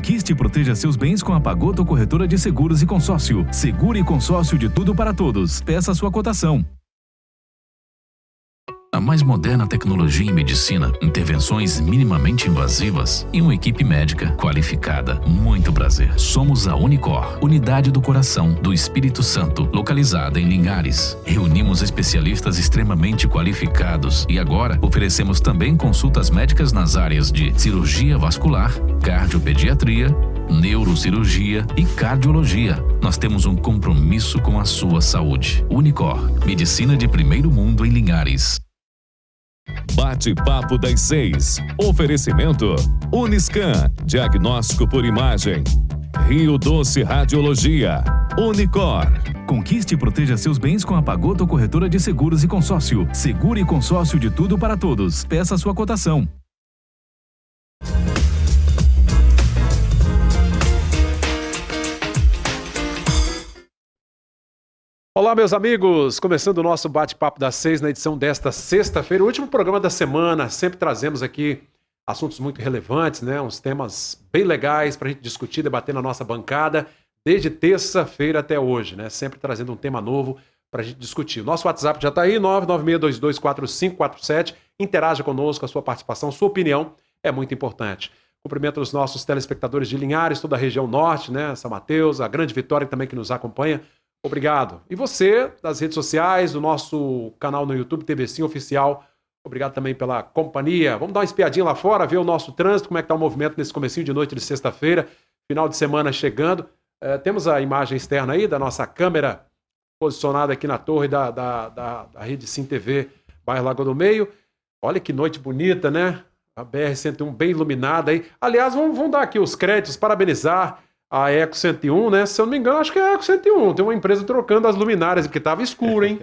Conquiste e proteja seus bens com a Pagoto Corretora de Seguros e Consórcio. Seguro e consórcio de tudo para todos. Peça sua cotação. A mais moderna tecnologia em medicina, intervenções minimamente invasivas e uma equipe médica qualificada. Muito prazer. Somos a Unicor, Unidade do Coração do Espírito Santo, localizada em Linhares. Reunimos especialistas extremamente qualificados e agora oferecemos também consultas médicas nas áreas de cirurgia vascular, cardiopediatria, neurocirurgia e cardiologia. Nós temos um compromisso com a sua saúde. Unicor, medicina de primeiro mundo em Linhares. Bate-papo das 6. Oferecimento Uniscan, diagnóstico por imagem. Rio Doce Radiologia. Unicor. Conquiste e proteja seus bens com a Pagoto Corretora de Seguros e Consórcio. Seguro e consórcio de tudo para todos. Peça sua cotação. Olá, meus amigos! Começando o nosso Bate-Papo das 6 na edição desta sexta-feira, o último programa da semana. Sempre trazemos aqui assuntos muito relevantes, né? Uns temas bem legais para a gente discutir, debater na nossa bancada, desde terça-feira até hoje, né? Sempre trazendo um tema novo para a gente discutir. O nosso WhatsApp já está aí, 996224547. Interaja conosco, a sua participação, sua opinião é muito importante. Cumprimento os nossos telespectadores de Linhares, toda a região norte, né? São Mateus, a Grande Vitória também que nos acompanha. Obrigado. E você, das redes sociais, do nosso canal no YouTube, TV Sim Oficial, obrigado também pela companhia. Vamos dar uma espiadinha lá fora, ver o nosso trânsito, como é que está o movimento nesse comecinho de noite de sexta-feira, final de semana chegando. Temos a imagem externa aí da nossa câmera posicionada aqui na torre da Rede Sim TV, bairro Lagoa do Meio. Olha que noite bonita, né? A BR-101 bem iluminada aí. Aliás, vamos dar aqui os créditos, parabenizar a Eco 101, né? Se eu não me engano, acho que é a Eco 101. Tem uma empresa trocando as luminárias, porque estava escuro, hein?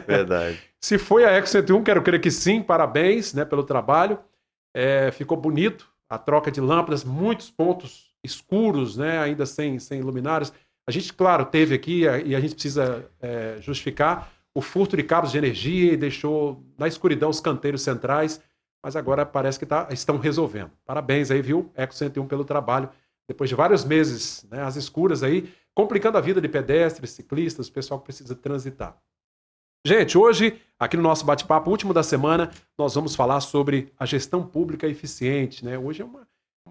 Verdade. Se foi a Eco 101, quero crer que sim. Parabéns, né, pelo trabalho. Ficou bonito a troca de lâmpadas, muitos pontos escuros, né, ainda sem luminárias. A gente, claro, teve aqui, e a gente precisa justificar, o furto de cabos de energia e deixou na escuridão os canteiros centrais, mas agora parece que estão resolvendo. Parabéns aí, viu, Eco 101, pelo trabalho. Depois de vários meses, né, às escuras aí, complicando a vida de pedestres, ciclistas, o pessoal que precisa transitar. Gente, hoje, aqui no nosso bate-papo, último da semana, nós vamos falar sobre a gestão pública eficiente, né? Hoje é uma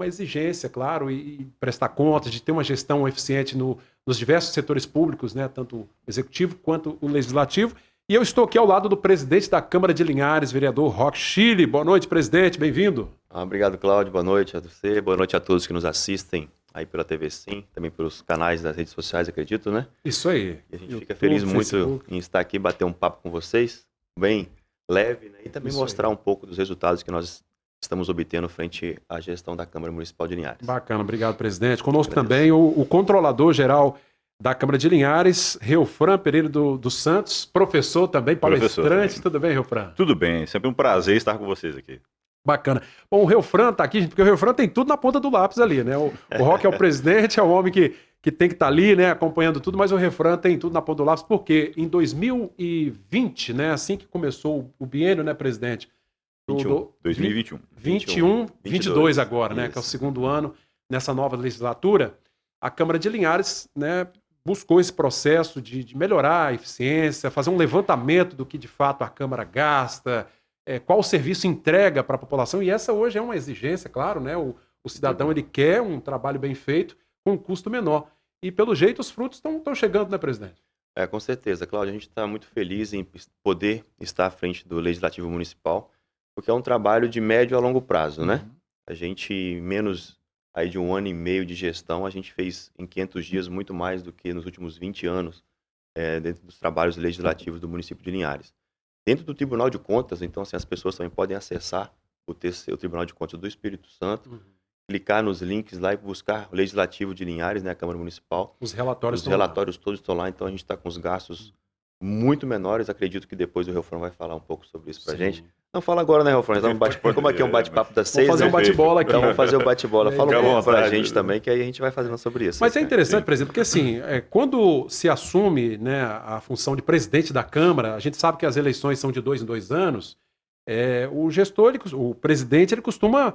exigência, claro, e prestar conta de ter uma gestão eficiente nos diversos setores públicos, né, tanto o executivo quanto o legislativo. E eu estou aqui ao lado do presidente da Câmara de Linhares, vereador Roque Chile. Boa noite, presidente, bem-vindo. Obrigado, Cláudio. Boa noite a você. Boa noite a todos que nos assistem aí pela TV Sim, também pelos canais das redes sociais, acredito, né? Isso aí. E a gente fica feliz muito em estar aqui, bater um papo com vocês, bem leve, né? E também mostrar um pouco dos resultados que nós estamos obtendo frente à gestão da Câmara Municipal de Linhares. Bacana, obrigado, presidente. Conosco também o controlador-geral da Câmara de Linhares, Reufran Pereira dos Santos, professor também, palestrante. Tudo bem, Reufran? Tudo bem, sempre um prazer estar com vocês aqui. Bacana. Bom, o Reufran está aqui, porque o Reufran tem tudo na ponta do lápis ali, né? O Roque é o presidente, é o homem que tem que estar ali, né, acompanhando tudo, mas o Reufran tem tudo na ponta do lápis, porque em 2020, né, assim que começou o biênio, né, presidente? 2021. 22 agora, né, Isso. que é o segundo ano nessa nova legislatura, a Câmara de Linhares, né, buscou esse processo de melhorar a eficiência, fazer um levantamento do que de fato a Câmara gasta, qual serviço entrega para a população, e essa hoje é uma exigência, claro, né? O cidadão ele quer um trabalho bem feito com um custo menor. E pelo jeito os frutos estão chegando, né, presidente? Com certeza, Cláudio, a gente está muito feliz em poder estar à frente do Legislativo Municipal, porque é um trabalho de médio a longo prazo, né? A gente, menos aí de 1 ano e meio de gestão, a gente fez em 500 dias muito mais do que nos últimos 20 anos dentro dos trabalhos legislativos do município de Linhares. Dentro do Tribunal de Contas, então, assim, as pessoas também podem acessar o Tribunal de Contas do Espírito Santo, clicar nos links lá e buscar o Legislativo de Linhares, né, a Câmara Municipal. Os relatórios todos estão lá, então a gente está com os gastos muito menores. Acredito que depois o Reufran vai falar um pouco sobre isso pra gente. Não fala agora, né, Reufran? Como aqui é um bate-papo das 6, vamos fazer um bate-bola aqui. Então vamos fazer o bate-bola. Fala um pouco pra gente também, que aí a gente vai fazendo sobre isso. Mas é interessante, presidente, porque assim, quando se assume, né, a função de presidente da Câmara, a gente sabe que as eleições são de 2 em 2 anos, o gestor, o presidente, ele costuma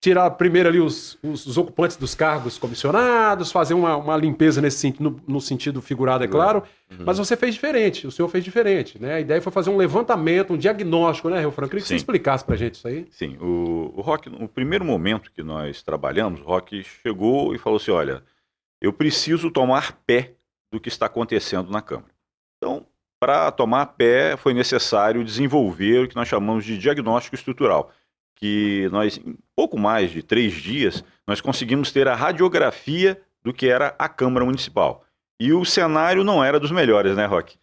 tirar primeiro ali os ocupantes dos cargos comissionados, fazer uma limpeza nesse sentido, no sentido figurado, é claro, mas você fez diferente, o senhor fez diferente, né? A ideia foi fazer um levantamento, um diagnóstico, né, Relfran? Eu queria que você explicasse pra gente isso aí. Sim, o Roque, no primeiro momento que nós trabalhamos, o Roque chegou e falou assim, olha, eu preciso tomar pé do que está acontecendo na Câmara. Então, para tomar pé, foi necessário desenvolver o que nós chamamos de diagnóstico estrutural, que nós, em pouco mais de 3 dias, nós conseguimos ter a radiografia do que era a Câmara Municipal. E o cenário não era dos melhores, né, Roque?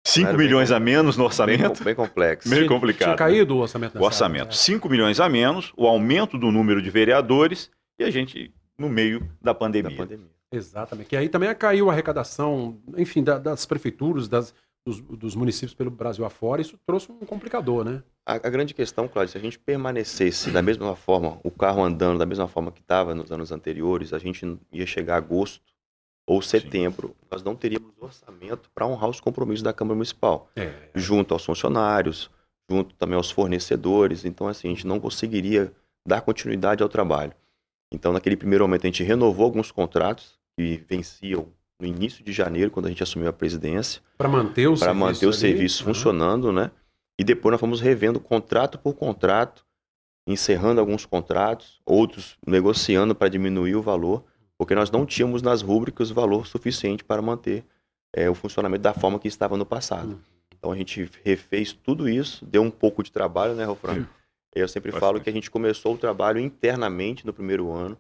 5 milhões a menos no orçamento. Bem complexo. Meio complicado. Tinha caído o orçamento. O orçamento. 5 milhões a menos, o aumento do número de vereadores e a gente no meio da pandemia. Exatamente. Que aí também caiu a arrecadação, enfim, das prefeituras, dos municípios pelo Brasil afora. Isso trouxe um complicador, né? A grande questão, Cláudio, se a gente permanecesse da mesma forma, o carro andando da mesma forma que estava nos anos anteriores, a gente ia chegar a agosto ou setembro, nós não teríamos orçamento para honrar os compromissos da Câmara Municipal, junto aos funcionários, junto também aos fornecedores. Então, assim, a gente não conseguiria dar continuidade ao trabalho. Então, naquele primeiro momento, a gente renovou alguns contratos que venciam no início de janeiro, quando a gente assumiu a presidência. Para manter o serviço funcionando, né? E depois nós fomos revendo contrato por contrato, encerrando alguns contratos, outros negociando para diminuir o valor, porque nós não tínhamos nas rúbricas o valor suficiente para manter o funcionamento da forma que estava no passado. Então a gente refez tudo isso, deu um pouco de trabalho, né, Relfran? Eu sempre falo que a gente começou o trabalho internamente no primeiro ano,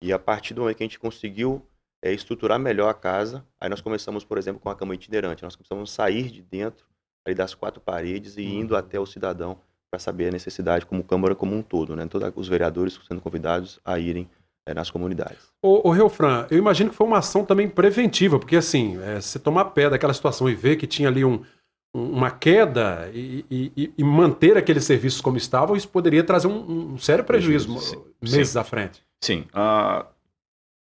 e a partir do momento que a gente conseguiu estruturar melhor a casa, aí nós começamos, por exemplo, com a cama itinerante. Nós começamos a sair de dentro ali das 4 paredes e indo até o cidadão para saber a necessidade, como Câmara como um todo, né? Todos os vereadores sendo convidados a irem nas comunidades. Ô Relfran, eu imagino que foi uma ação também preventiva, porque assim, você tomar pé daquela situação e ver que tinha ali uma queda e manter aqueles serviços como estavam, isso poderia trazer um sério prejuízo meses à frente. Sim,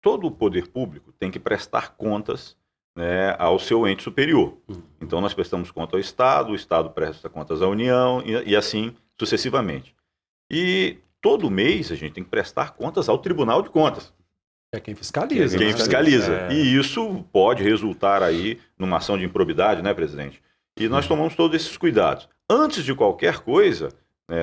todo o poder público tem que prestar contas, né, ao seu ente superior. Então nós prestamos conta ao Estado, o Estado presta contas à União e assim sucessivamente. E todo mês a gente tem que prestar contas ao Tribunal de Contas. É quem fiscaliza. Quem fiscaliza. E isso pode resultar aí numa ação de improbidade, né, presidente? E nós tomamos todos esses cuidados. Antes de qualquer coisa,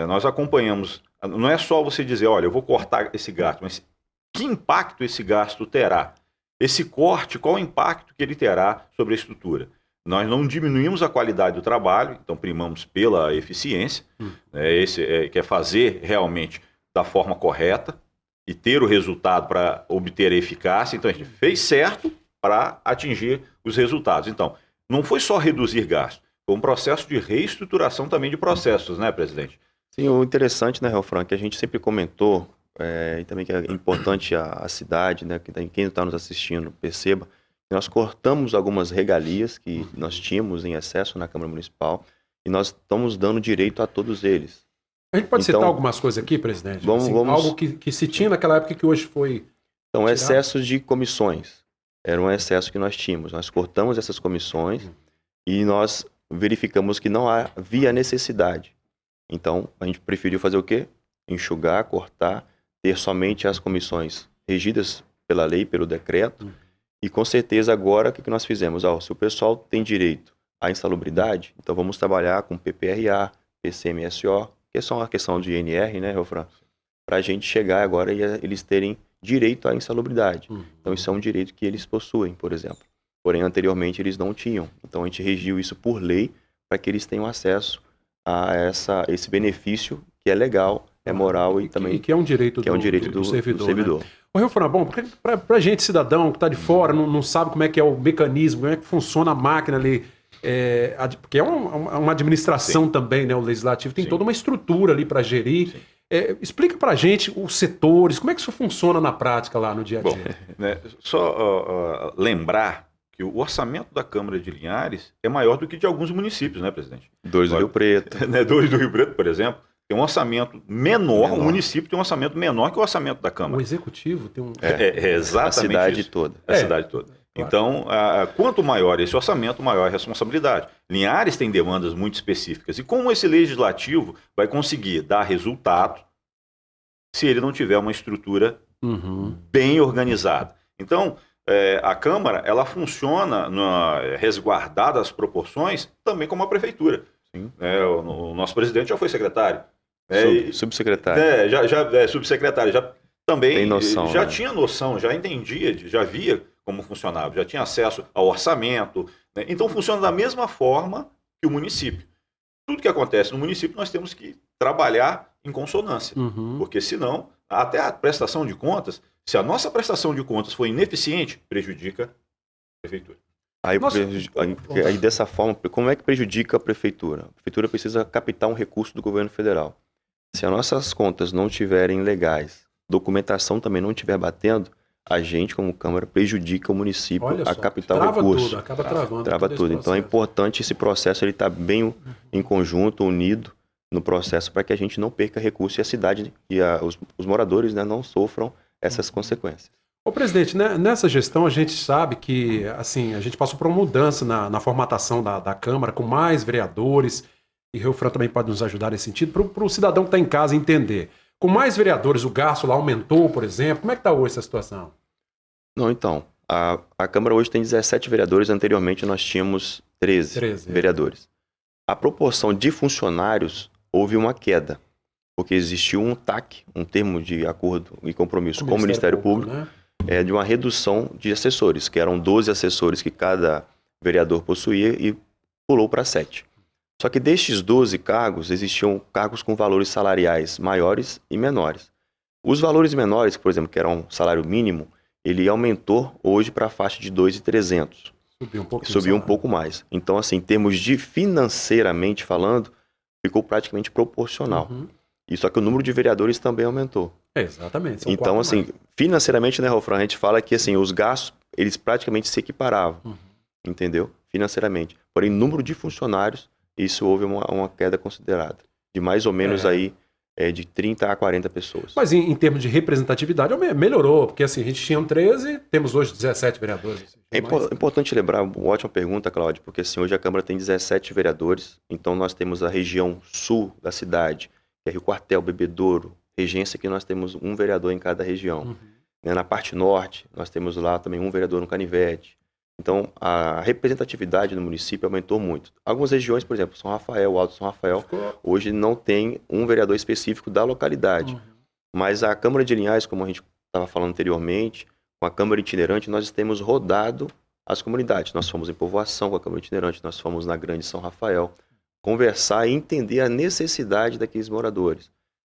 nós acompanhamos. Não é só você dizer, olha, eu vou cortar esse gasto, mas que impacto esse gasto terá? Esse corte, qual o impacto que ele terá sobre a estrutura? Nós não diminuímos a qualidade do trabalho, então primamos pela eficiência, que é fazer realmente da forma correta e ter o resultado para obter a eficácia. Então a gente fez certo para atingir os resultados. Então, não foi só reduzir gastos, foi um processo de reestruturação também de processos, né, presidente? Sim, o interessante, né, Relfran, que a gente sempre comentou, e também que é importante a cidade, né, quem está nos assistindo perceba, que nós cortamos algumas regalias que nós tínhamos em excesso na Câmara Municipal e nós estamos dando direito a todos eles. A gente pode citar algumas coisas aqui, presidente? Algo que se tinha naquela época que hoje foi Então, excessos de comissões. Era um excesso que nós tínhamos. Nós cortamos essas comissões e nós verificamos que não havia necessidade. Então, a gente preferiu fazer o quê? Enxugar, cortar, ter somente as comissões regidas pela lei, pelo decreto. E com certeza agora, o que nós fizemos? Se o pessoal tem direito à insalubridade, então vamos trabalhar com PPRA, PCMSO, que é só uma questão de INR, né, Relfran? Para a gente chegar agora e eles terem direito à insalubridade. Então isso é um direito que eles possuem, por exemplo. Porém, anteriormente eles não tinham. Então a gente regiu isso por lei para que eles tenham acesso a esse benefício que é legal, é moral e também... que é um direito do servidor. Né? O Relfran, bom, para a gente, cidadão que está de fora, não sabe como é que é o mecanismo, como é que funciona a máquina ali, porque é uma administração também, né? O legislativo tem toda uma estrutura ali para gerir. Explica para a gente os setores, como é que isso funciona na prática lá no dia a dia? Bom, só lembrar que o orçamento da Câmara de Linhares é maior do que de alguns municípios, né, presidente? 2 do Rio Preto. 2 do Rio Preto, por exemplo, tem um orçamento menor, o município tem um orçamento menor que o orçamento da Câmara. O executivo tem um... exatamente a cidade isso. Toda. A cidade toda. Claro. Então, quanto maior esse orçamento, maior a responsabilidade. Linhares tem demandas muito específicas. E como esse legislativo vai conseguir dar resultado, se ele não tiver uma estrutura Uhum. bem organizada. Então, a Câmara, ela funciona, resguardadas as proporções, também como a Prefeitura. Sim. O nosso presidente já foi secretário. Subsecretário. Subsecretário, já também Tem noção, já né? tinha noção, já entendia, já via como funcionava, já tinha acesso ao orçamento. Né? Então, funciona da mesma forma que o município. Tudo que acontece no município, nós temos que trabalhar em consonância. Uhum. Porque senão, até a prestação de contas, se a nossa prestação de contas for ineficiente, prejudica a prefeitura. Aí dessa forma, como é que prejudica a prefeitura? A prefeitura precisa captar um recurso do governo federal. Se as nossas contas não estiverem legais, documentação também não estiver batendo, a gente, como Câmara, prejudica o município a captar o recurso. Tudo, acaba travando. Trava todo tudo. esse Então é processo. importante esse processo ele estar bem em conjunto, unido no processo, para que a gente não perca recurso e a cidade e os moradores, né, não sofram essas consequências. Ô, presidente, né, nessa gestão a gente sabe que assim, a gente passou por uma mudança na formatação da Câmara, com mais vereadores, e o Rio Fran também pode nos ajudar nesse sentido, para o cidadão que está em casa entender. Com mais vereadores, o gasto lá aumentou, por exemplo. Como é que está hoje essa situação? Não, então, a Câmara hoje tem 17 vereadores, anteriormente nós tínhamos 13 vereadores. A proporção de funcionários, houve uma queda, porque existiu um TAC, um termo de acordo e compromisso com o Ministério Público, né? de uma redução de assessores, que eram 12 assessores que cada vereador possuía e pulou para 7. Só que destes 12 cargos, existiam cargos com valores salariais maiores e menores. Os valores menores, por exemplo, que era um salário mínimo, ele aumentou hoje para a faixa de 2.300. Subiu um pouco mais. Então, assim, em termos de financeiramente falando, ficou praticamente proporcional. Uhum. E só que o número de vereadores também aumentou. Exatamente. São Então, 4 assim, mais. financeiramente, né, Rofran, a gente fala que assim, os gastos, eles praticamente se equiparavam, entendeu? Financeiramente. Porém, número de funcionários, isso houve uma queda considerada. De mais ou menos aí, de 30 a 40 pessoas. Mas em termos de representatividade, melhorou, porque assim, a gente tinha 13, temos hoje 17 vereadores. É importante lembrar, uma ótima pergunta, Cláudio, porque assim, hoje a Câmara tem 17 vereadores, então nós temos a região sul da cidade, que é Rio Quartel, Bebedouro, Regência, que nós temos um vereador em cada região. Na parte norte, nós temos lá também um vereador no Canivete. Então, a representatividade no município aumentou muito. Algumas regiões, por exemplo, São Rafael, Alto São Rafael, hoje não tem um vereador específico da localidade. Mas a Câmara de Linhares, como a gente estava falando anteriormente, com a Câmara Itinerante, nós temos rodado as comunidades. Nós fomos em Povoação com a Câmara Itinerante, nós fomos na Grande São Rafael, conversar e entender a necessidade daqueles moradores.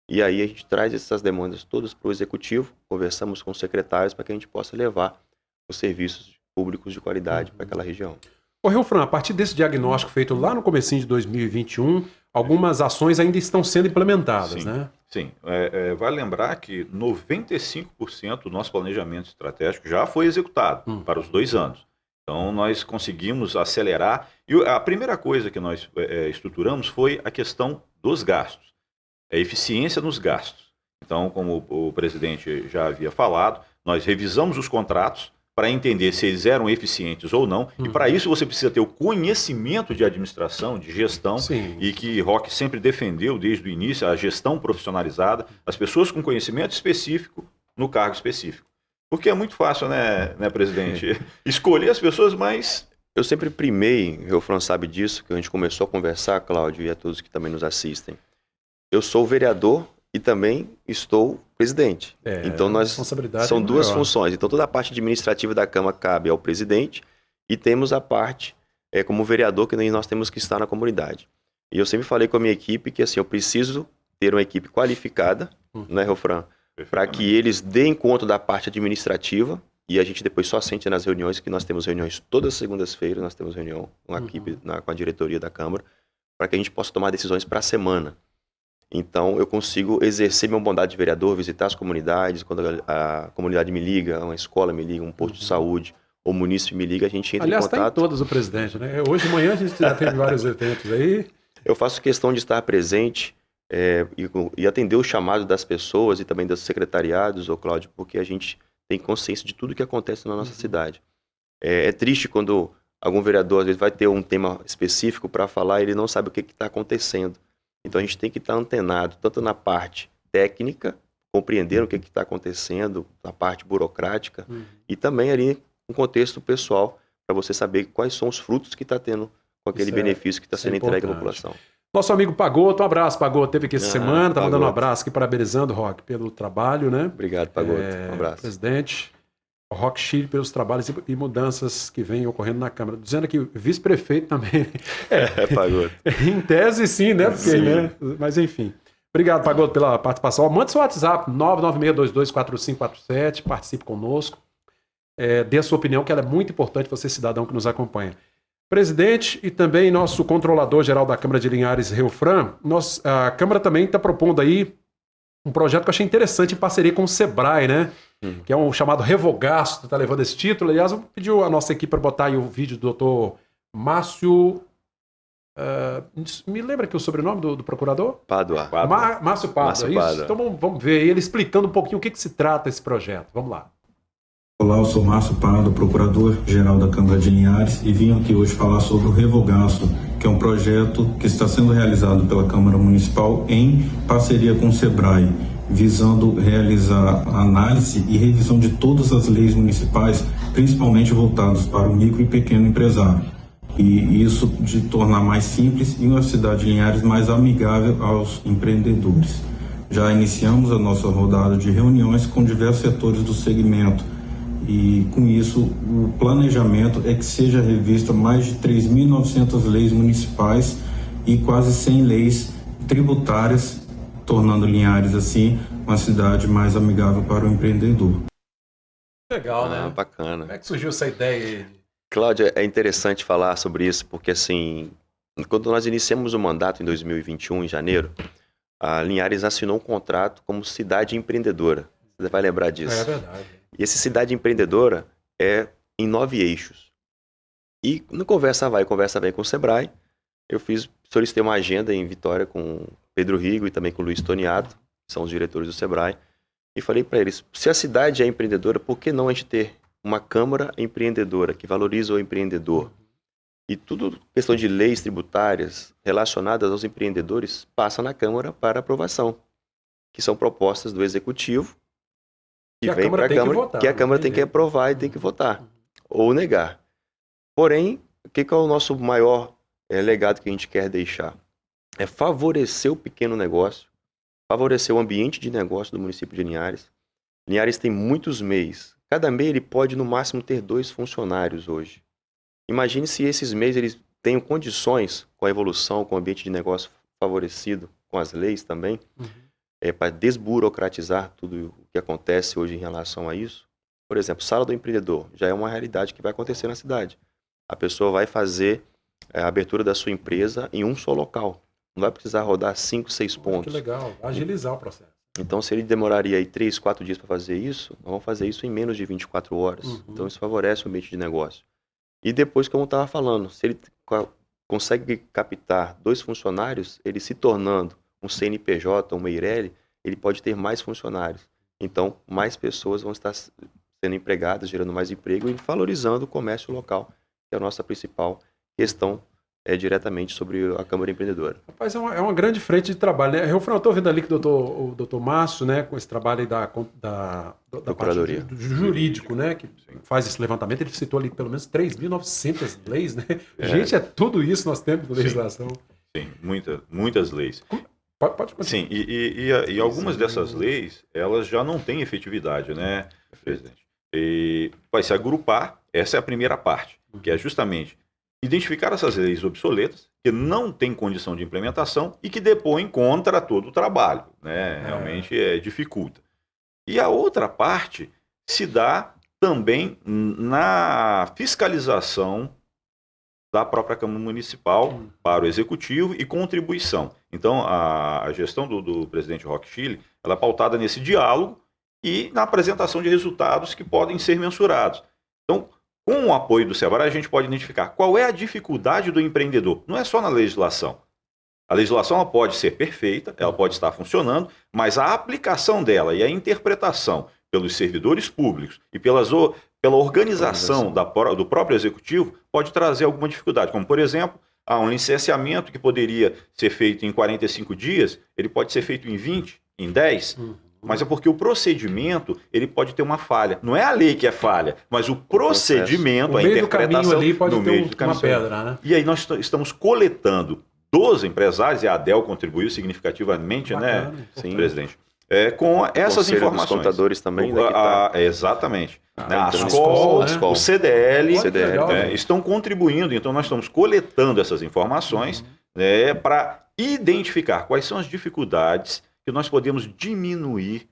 E aí a gente traz essas demandas todas para o Executivo, conversamos com os secretários para que a gente possa levar os serviços públicos de qualidade para aquela região. Ô, Rio Fran, a partir desse diagnóstico feito lá no comecinho de 2021, algumas ações ainda estão sendo implementadas, né? Sim, vale lembrar que 95% do nosso planejamento estratégico já foi executado para os 2 anos. Então, nós conseguimos acelerar. E a primeira coisa que nós estruturamos foi a questão dos gastos, a eficiência nos gastos. Então, como o presidente já havia falado, nós revisamos os contratos para entender se eles eram eficientes ou não. E para isso você precisa ter o conhecimento de administração, de gestão, e que Roque sempre defendeu desde o início, a gestão profissionalizada, as pessoas com conhecimento específico no cargo específico. Porque é muito fácil, né presidente? Escolher as pessoas, mas... Eu sempre primei, o Rio Fran sabe disso, que a gente começou a conversar, Cláudio, e a todos que também nos assistem. Eu sou vereador e também estou presidente. Então nós são duas funções. Então toda a parte administrativa da Câmara cabe ao presidente e temos a parte como vereador que nós temos que estar na comunidade. E eu sempre falei com a minha equipe que assim, eu preciso ter uma equipe qualificada, né, Rofran, para que eles deem conta da parte administrativa e a gente depois só sente nas reuniões, que nós temos reuniões todas as segundas-feiras, nós temos reunião com a equipe, com a diretoria da Câmara, para que a gente possa tomar decisões para a semana. Então, eu consigo exercer minha bondade de vereador, visitar as comunidades, quando a comunidade me liga, uma escola me liga, um posto de saúde, ou o município me liga, a gente entra em contato. Aliás, está em todas o presidente, né? Hoje de manhã a gente já teve vários eventos aí. Eu faço questão de estar presente e atender o chamado das pessoas e também dos secretariados, Cláudio, porque a gente tem consciência de tudo que acontece na nossa cidade. É triste quando algum vereador, às vezes, vai ter um tema específico para falar e ele não sabe o que está acontecendo. Então a gente tem que estar antenado, tanto na parte técnica, compreenderam o que está acontecendo, a parte burocrática, e também ali um contexto pessoal, para você saber quais são os frutos que está tendo com aquele benefício que está sendo entregue à população. Nosso amigo Pagotto, um abraço, Pagotto, teve aqui essa semana, tá mandando um Pagotto. abraço aqui, parabenizando o Rock pelo trabalho, né? Obrigado, Pagotto. Um abraço. Presidente, o Rock Chile pelos trabalhos e mudanças que vêm ocorrendo na Câmara. Dizendo que o vice-prefeito também. Pagotto. Em tese, sim, né? Porque, Sim. né? Mas enfim. Obrigado, Pagotto, pela participação. Mande seu WhatsApp, 996224547, participe conosco. Dê a sua opinião, que ela é muito importante, você, cidadão que nos acompanha. Presidente e também nosso controlador-geral da Câmara de Linhares, Reufran, a Câmara também está propondo aí um projeto que eu achei interessante em parceria com o Sebrae, né? Que é um chamado Revogasto, está levando esse título. Aliás, eu pedi a nossa equipe para botar aí o vídeo do doutor Márcio... me lembra aqui o sobrenome do procurador? Padua. Márcio Padua, Márcio isso? Padua. Então vamos ver ele explicando um pouquinho o que se trata esse projeto. Vamos lá. Olá, eu sou Márcio Pardo, procurador-geral da Câmara de Linhares, e vim aqui hoje falar sobre o Revogasto, que é um projeto que está sendo realizado pela Câmara Municipal em parceria com o Sebrae, visando realizar a análise e revisão de todas as leis municipais, principalmente voltadas para o micro e pequeno empresário. E isso de tornar mais simples e uma cidade de Linhares mais amigável aos empreendedores. Já iniciamos a nossa rodada de reuniões com diversos setores do segmento, e com isso o planejamento é que seja revista mais de 3.900 leis municipais e quase 100 leis tributárias, tornando Linhares assim uma cidade mais amigável para o empreendedor. Legal, né? Bacana. Como é que surgiu essa ideia aí? Cláudia, é interessante falar sobre isso, porque assim, quando nós iniciamos o mandato em 2021, em janeiro, a Linhares assinou um contrato como cidade empreendedora. Você vai lembrar disso. É verdade. E essa cidade empreendedora é em 9 eixos. E no Conversa Vai, Conversa Vem com o Sebrae, eu solicitei uma agenda em Vitória com Pedro Rigo e também com o Luiz Toniato, que são os diretores do Sebrae, e falei para eles, se a cidade é empreendedora, por que não a gente ter uma Câmara empreendedora, que valoriza o empreendedor? E tudo, questão de leis tributárias relacionadas aos empreendedores, passa na Câmara para aprovação, que são propostas do Executivo, que vem para a Câmara, que a Câmara tem que aprovar e tem que votar, ou negar. Porém, o que é o nosso maior legado que a gente quer deixar? É favorecer o pequeno negócio, favorecer o ambiente de negócio do município de Linhares. Linhares tem muitos MEIs. Cada MEI ele pode, no máximo, ter 2 funcionários hoje. Imagine se esses MEIs eles tenham condições, com a evolução, com o ambiente de negócio favorecido, com as leis também, para desburocratizar tudo o que acontece hoje em relação a isso. Por exemplo, Sala do Empreendedor já é uma realidade que vai acontecer na cidade. A pessoa vai fazer a abertura da sua empresa em um só local. Não vai precisar rodar 5, 6 pontos. Que legal, agilizar o processo. Então, se ele demoraria aí 3, 4 dias para fazer isso, nós vamos fazer isso em menos de 24 horas. Então, isso favorece o ambiente de negócio. E depois, como eu estava falando, se ele consegue captar 2 funcionários, ele se tornando um CNPJ, um Meirelli, ele pode ter mais funcionários. Então, mais pessoas vão estar sendo empregadas, gerando mais emprego e valorizando o comércio local, que é a nossa principal questão diretamente sobre a Câmara Empreendedora. Rapaz, é uma grande frente de trabalho, né? Eu estou vendo ali que o doutor Márcio, né, com esse trabalho aí da Procuradoria. parte do jurídico, né, que faz esse levantamento, ele citou ali pelo menos 3.900 leis, né? Gente, é tudo isso nós temos na legislação. Sim, muitas leis. Pode continuar. Sim, e algumas dessas leis, elas já não têm efetividade, né, presidente? E vai se agrupar, essa é a primeira parte, que é justamente identificar essas leis obsoletas, que não têm condição de implementação e que depõem contra todo o trabalho, né? Realmente dificulta. E a outra parte se dá também na fiscalização da própria Câmara Municipal para o Executivo e contribuição. Então, a gestão do presidente Rock Chile, ela é pautada nesse diálogo e na apresentação de resultados que podem ser mensurados. Então, com o apoio do Sebrae, a gente pode identificar qual é a dificuldade do empreendedor. Não é só na legislação. A legislação ela pode ser perfeita, ela pode estar funcionando, mas a aplicação dela e a interpretação pelos servidores públicos e pela organização do próprio Executivo pode trazer alguma dificuldade. Como, por exemplo, um licenciamento que poderia ser feito em 45 dias, ele pode ser feito em 20, em 10. Mas é porque o procedimento, ele pode ter uma falha. Não é a lei que é falha, mas o procedimento, a interpretação... No meio do caminho ali pode no ter meio do uma pedra, né? E aí nós estamos coletando dos empresários, e a ADEL contribuiu significativamente, Bacana, né, sim, presidente? Com essas Conselho informações. dos contadores também, né, que tá... Exatamente. A então, ASCOL, né? o CDL, Legal, né? estão contribuindo, então nós estamos coletando essas informações para identificar quais são as dificuldades que nós podemos diminuir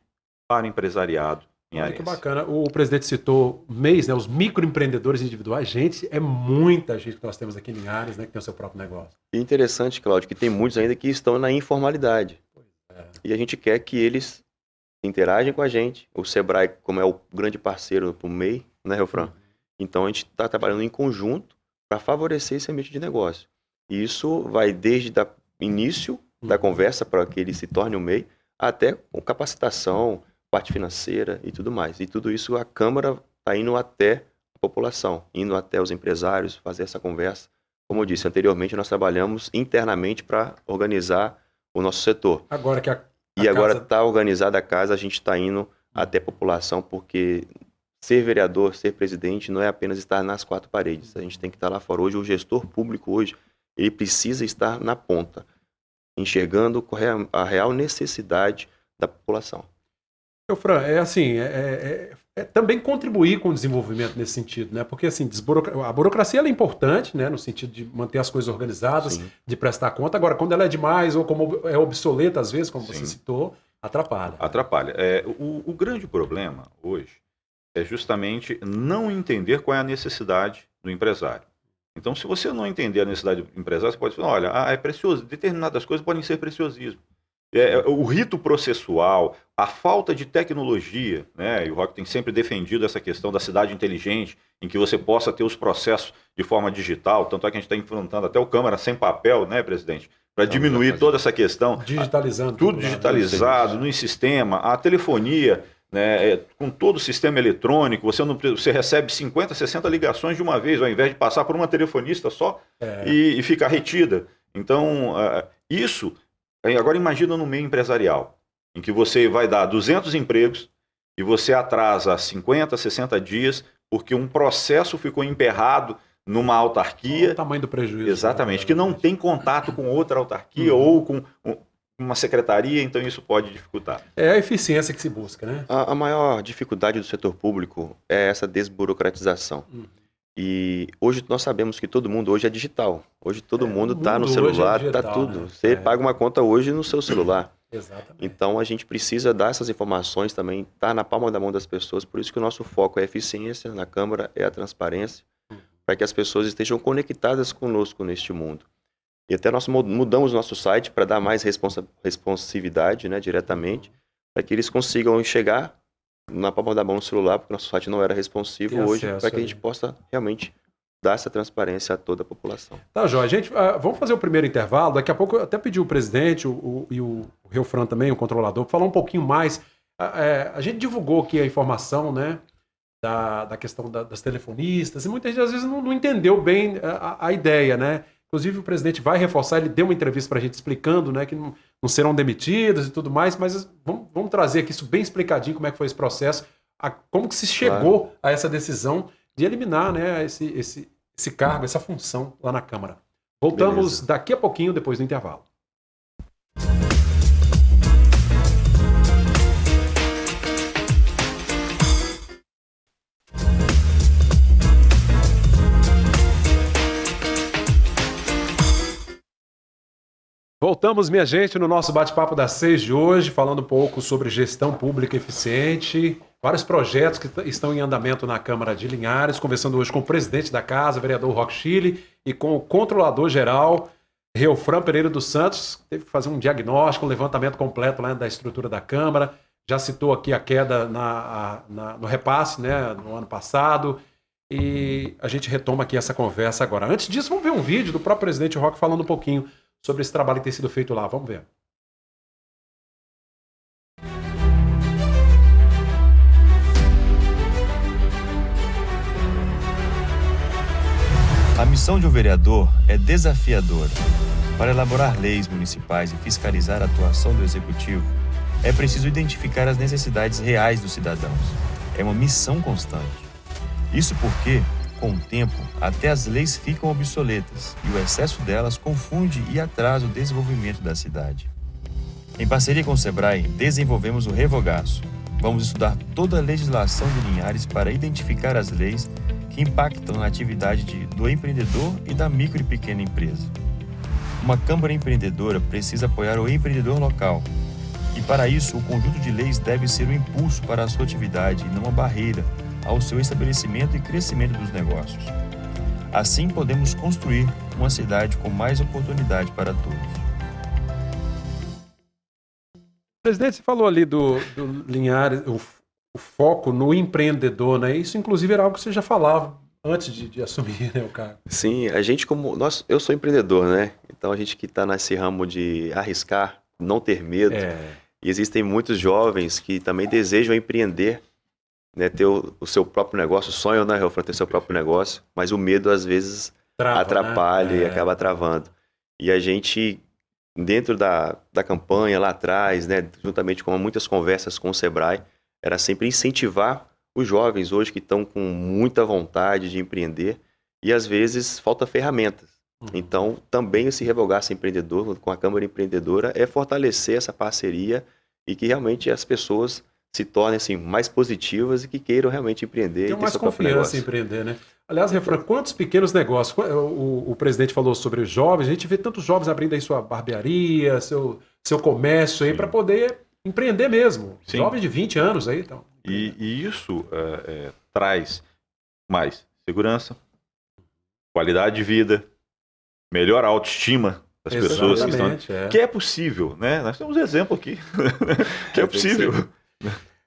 para o empresariado em Olha que Ares. bacana. O presidente citou MEIs, né, os microempreendedores individuais. Gente, é muita gente que nós temos aqui em Linhares, né, que tem o seu próprio negócio. E interessante, Cláudio, que tem muitos ainda que estão na informalidade. E a gente quer que eles interagem com a gente. O Sebrae, como é o grande parceiro para o MEI, né, Relfran? Então a gente está trabalhando em conjunto para favorecer esse ambiente de negócio. E isso vai desde o início da conversa para que ele se torne um MEI, até com capacitação, parte financeira e tudo mais. E tudo isso a Câmara está indo até a população, indo até os empresários, fazer essa conversa. Como eu disse anteriormente, nós trabalhamos internamente para organizar o nosso setor. Agora que agora está organizada a casa, a gente está indo até a população, porque ser vereador, ser presidente, não é apenas estar nas quatro paredes. A gente tem que estar lá fora. Hoje, o gestor público, ele precisa estar na ponta, enxergando a real necessidade da população. Fran, é assim, também contribuir com o desenvolvimento nesse sentido, né? Porque assim, a burocracia ela é importante, né? No sentido de manter as coisas organizadas, Sim. de prestar conta. Agora, quando ela é demais ou como é obsoleta às vezes, como você citou, atrapalha. Atrapalha. O grande problema hoje é justamente não entender qual é a necessidade do empresário. Então, se você não entender a necessidade do empresário, você pode falar, olha, é precioso, determinadas coisas podem ser preciosismo. O rito processual, a falta de tecnologia, né? E o Roque tem sempre defendido essa questão da cidade inteligente, em que você possa ter os processos de forma digital, tanto é que a gente está enfrentando até o Câmara sem papel, né, presidente? Para diminuir toda essa questão. Digitalizando. Tudo digitalizado, no sistema, a telefonia, né, com todo o sistema eletrônico, você recebe 50, 60 ligações de uma vez, ao invés de passar por uma telefonista só e ficar retida. Então, isso... Agora imagina no meio empresarial, em que você vai dar 200 empregos e você atrasa 50, 60 dias porque um processo ficou emperrado numa autarquia. Olha o tamanho do prejuízo. Exatamente, que não tem contato com outra autarquia ou com uma secretaria, então isso pode dificultar. É a eficiência que se busca, né? A maior dificuldade do setor público é essa desburocratização. E hoje nós sabemos que todo mundo hoje é digital. Hoje todo mundo está no celular, está tudo. Né? Você paga uma conta hoje no seu celular. Exatamente. Então a gente precisa dar essas informações também, tá na palma da mão das pessoas. Por isso que o nosso foco é a eficiência na Câmara, é a transparência, para que as pessoas estejam conectadas conosco neste mundo. E até nós mudamos nosso site para dar mais responsividade, né, diretamente, para que eles consigam chegar na palma da mão no celular, porque nosso site não era responsivo hoje, para que a gente possa realmente dar essa transparência a toda a população. Tá, Jorge. Gente, vamos fazer o primeiro intervalo. Daqui a pouco eu até pedi o presidente e o Relfran também, o controlador, para falar um pouquinho mais. A gente divulgou aqui a informação, né, da questão das telefonistas, e muita gente às vezes não entendeu bem a ideia, né? Inclusive o presidente vai reforçar, ele deu uma entrevista para a gente explicando, né, que não serão demitidos e tudo mais, mas vamos trazer aqui isso bem explicadinho, como é que foi esse processo, como que se chegou a essa decisão de eliminar, né, esse cargo, essa função lá na Câmara. Voltamos daqui a pouquinho, depois do intervalo. Voltamos, minha gente, no nosso bate-papo das 6 de hoje, falando um pouco sobre gestão pública eficiente, vários projetos que estão em andamento na Câmara de Linhares, conversando hoje com o presidente da casa, vereador Roque Chile, e com o controlador-geral, Relfran Pereira dos Santos, que teve que fazer um diagnóstico, um levantamento completo lá da estrutura da Câmara, já citou aqui a queda no repasse, né, no ano passado, e a gente retoma aqui essa conversa agora. Antes disso, vamos ver um vídeo do próprio presidente Roque falando um pouquinho sobre esse trabalho que tem sido feito lá. Vamos ver. A missão de um vereador é desafiadora. Para elaborar leis municipais e fiscalizar a atuação do Executivo, é preciso identificar as necessidades reais dos cidadãos. É uma missão constante. Isso porque, com o tempo, até as leis ficam obsoletas e o excesso delas confunde e atrasa o desenvolvimento da cidade. Em parceria com o Sebrae, desenvolvemos o Revogaço. Vamos estudar toda a legislação de Linhares para identificar as leis que impactam na atividade do empreendedor e da micro e pequena empresa. Uma Câmara empreendedora precisa apoiar o empreendedor local. E para isso, o conjunto de leis deve ser um impulso para a sua atividade e não uma barreira ao seu estabelecimento e crescimento dos negócios. Assim, podemos construir uma cidade com mais oportunidade para todos. Presidente, você falou ali do Linhares, o foco no empreendedor, né? Isso, inclusive, era algo que você já falava antes de assumir, né, o cargo. Sim, a gente eu sou empreendedor, né? Então a gente que está nesse ramo de arriscar, não ter medo. E existem muitos jovens que também desejam empreender, né? Ter o seu próprio negócio, sonham, né, Relfran, ter seu próprio negócio, mas o medo às vezes atrapalha, né? E acaba travando. E a gente, dentro da campanha lá atrás, né, juntamente com muitas conversas com o Sebrae, era sempre incentivar os jovens hoje que estão com muita vontade de empreender e às vezes falta ferramentas. Então, também esse Revogaço Empreendedor com a Câmara Empreendedora é fortalecer essa parceria e que realmente as pessoas se tornem assim, mais positivas e que queiram realmente empreender. Tem mais confiança em empreender, né? Aliás, Relfran, quantos pequenos negócios? O presidente falou sobre os jovens, a gente vê tantos jovens abrindo aí sua barbearia, seu comércio aí para poder empreender mesmo. Sim. Jovens de 20 anos aí. Então. E isso traz mais segurança, qualidade de vida, melhor autoestima das pessoas que estão... Que é possível, né? Nós temos um exemplo aqui. Que é possível.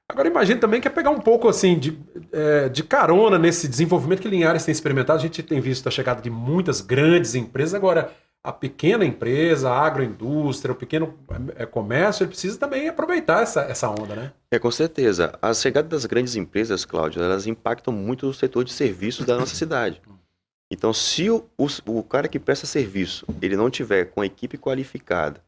Agora imagine também que é pegar um pouco assim de carona nesse desenvolvimento que Linhares tem experimentado. A gente tem visto a chegada de muitas grandes empresas. Agora, a pequena empresa, a agroindústria, o pequeno comércio, ele precisa também aproveitar essa onda, né? Com certeza. A chegada das grandes empresas, Cláudio, elas impactam muito o setor de serviços da nossa cidade. Então, se o cara que presta serviço, ele não tiver com a equipe qualificada,